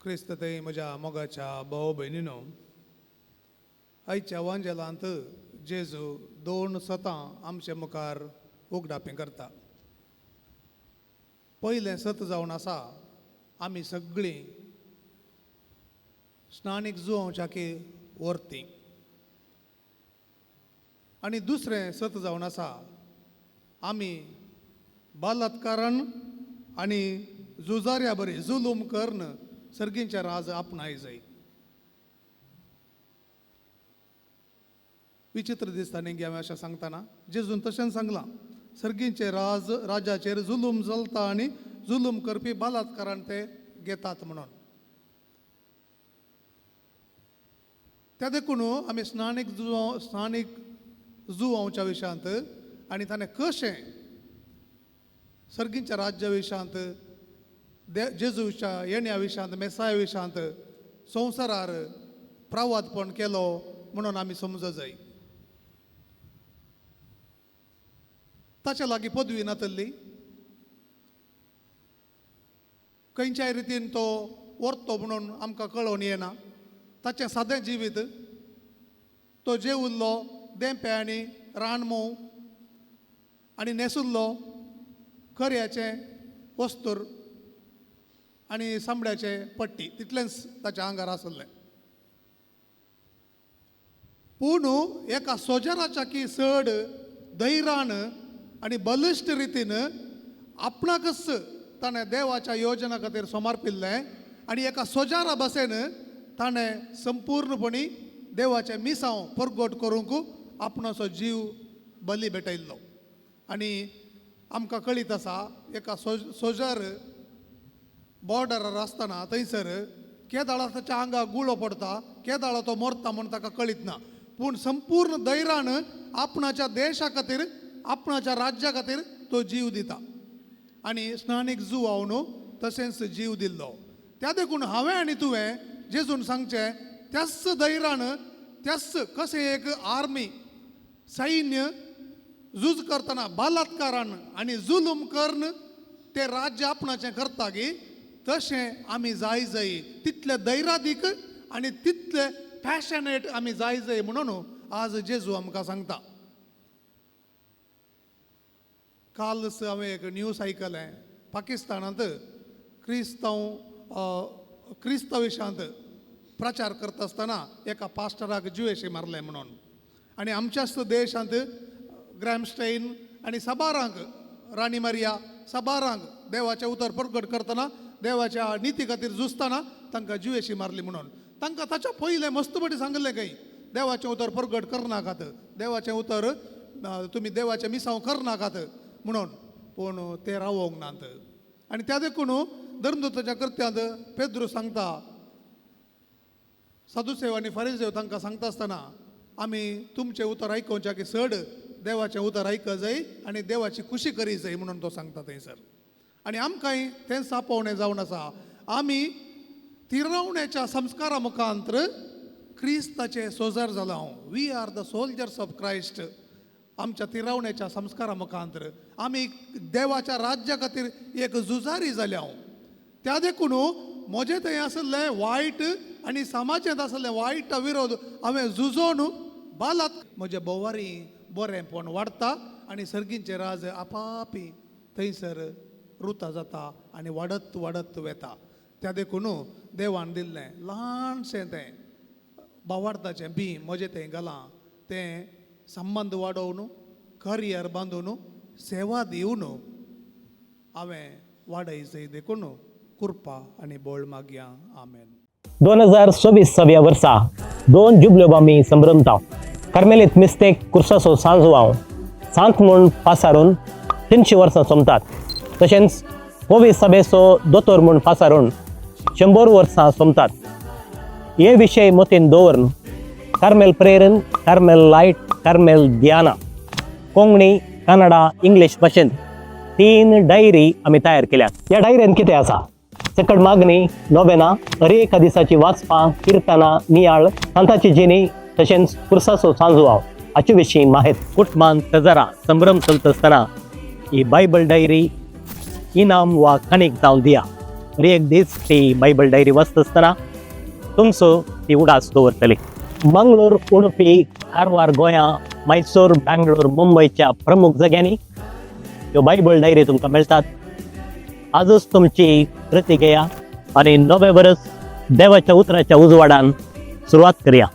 क्रिस्तते म्हज्या मोगाच्या भाव भयणीनो, आयच्या वांजेलांत जेजू 2 सतां आमचे मुखार उगडापी करता. पयलें सत जावन आसा आमी सगळीं स्नानीक जुवांवच्याकी व्हरतीं. आनी दुसरें सत जावन आसा आमी बलात्कारान आनी झुजाऱ्या बरी जुलूम करून सर्गींचे राज आपणाय जाय. विचित्र दिसता न्ही हांवें अशें सांगतना जेजून तशें सांगलां, सर्गींचे राजाचेर जुलूम चलता आनी जुलूम करपी बलात्कारान ते घेतात म्हणून. त्या देखून आमी स्नानीक जुवांवच्या विशयांत आनी ताणें कशें सर्गींच्या राज्या विशयांत जेजूच्या येण्या विशयांत मेसाया विशयांत संवसारार प्रवादपण केलो म्हणून आमी समजूं जाय. ताच्या लागीं पदवी नातल्ली, खंयच्याय रितीन तो व्हरतो म्हणून आमकां कळोवन येना. ताचें सादें जिवीत, तो जेवुल्लो देंपे आनी रानमोव आनी न्हेसुल्लो खऱ्याचें वस्तूर आनी सामड्याचे पट्टी, तितलेंच ताच्या आंगार आसलें. पूण एका सोजराच्या की चड धैर्यान आनी बलिश्ट रितीन आपणाकच ताणें देवाच्या योजना खातीर समर्पिल्लें आनी एका सोजारा बसेन ताणें संपूर्णपणी देवाचें मिसांव परगट करूंक आपणाचो जीव बली भेटयल्लो. आनी आमकां कळीत आसा एका सोजार बॉर्डरार आसतना थंयसर केदाळा ताच्या आंगाक गुळो पडटा, केदाळा तो मरता म्हूण ताका कळीत ना. पूण संपूर्ण धैर्यान आपणाच्या देशा खातीर आपणाच्या राज्या खातीर तो जीव दिता. आनी स्नानीक जुवांवन तशेंच जीव दिल्लो. त्या देखून हांवें आनी तुवें जेजून सांगचें त्याच धैर्यान, त्याच कशें एक आर्मी सैन्य झूज करतना बलात्कारान आनी जुलूम करून ते राज्य आपणाचें करता की तशें आमी जाय जाय, तितले धैर्यादीक आनी तितले पॅशनेट आमी जाय जाय म्हणून आज जेजू आमकां सांगता. कालच हांवें एक न्यूज आयकलें, पाकिस्तानांत क्रिस्तांव विशयांत प्रचार करता आसतना एका पास्टराक जुयेशी मारलें म्हणून. आनी आमच्याच देशांत ग्रॅमस्टेन आनी सबारांक, राणी मारिया सबारांक देवाचें उतर प्रगट करतना देवाच्या निती खातीर झुजतना तांकां जुयेशी मारली म्हणून. तांकां ताच्या पयलें मस्तपणी सांगलें खंय देवाचें उतर प्रगट करनाकात, देवाचें उतर तुमी देवाचें मिसांव करनाकात म्हणून. पूण ते रावोंक नात. आनी त्या देखून धर्मदूताच्या कृत्यांत पेद्रू सांगता, साधुसेव आनी फारिसेव तांकां सांगता आसतना आमी तुमचें उतर आयकोवच्या की चड देवाचें उतर आयक जाय आनी देवाची खुशी करी जाय म्हणून तो सांगता थंयसर. आनी आमकांय तें सापोवणें जावन आसा. आमी तिरवण्याच्या संस्कारा मुखांतर क्रिस्ताचे सोजार जालां. We are the soldiers of Christ. आमच्या तिरवण्याच्या संस्कारा मुखांतर आमी देवाच्या राज्या खातीर एक झुजारी जाल्या. त्या देखून म्हजें थंय आसलें वायट आनी समाजांत आसलें वायटा विरोध हांवें झुजोवन म्हजे बोवारी बरेंपण वाडटा आनी सर्गींचे राज आपापी थंयसर रुता जाता आनी वाडत वाडत वेता. त्या देखून देवान दिल्लें ल्हानशें तें भावार्थाचें बी म्हजें थंय घालां. तें संबंद वाडोवन, करियर बांदून, सेवा दिवन हांवें वाडय जाय देखून कृपा आनी बोळ मागया. आमेन. 2026 वर्सा 2 जुबल्योबामी संभ्रमता कार्मेलीत मिस्तेक कुर्सासो सांजवांव सांत म्हूण पासारून 300 वर्सां सोमतात. तशेंच पोवी सभेचो दोतोर म्हूण पासारून 100 वर्सां सोमतात. हे विशय मतीन दवरून कार्मेल प्रेरन, कार्मेल लायट, कार्मेल दियाना कोंकणी, कन्नडा, इंग्लीश भाशेंत 3 डायरी आमी तयार केल्यात. ह्या डायरेंत कितें आसा? सकट मागणी, नोवेना, हर एका दिसाची वाचपां, किर्तनां, नियाळ, सांताची जिणी तशेंच कुर्सासो सांजवांव हाचे विशीं माहिती. कुटमान तजरा संभ्रम चलता आसतना ही बायबल डायरी इनाम वा काणीक जावन दिया. तरी एक दीस ती बायबल डायरी वाचत असतना तुमचो ती उडास दवरतली. मंगळूर, उडपी, कारवार गोंया, मैसूर, बँगलोर, मुंबईच्या प्रमुख जाग्यांनी ह्यो बायबल डायरी तुमकां मेळटात. आजच तुमची प्रती घेया आणि नवे वर्स देवाच्या उतराच्या उजवाडान सुरवात करूया.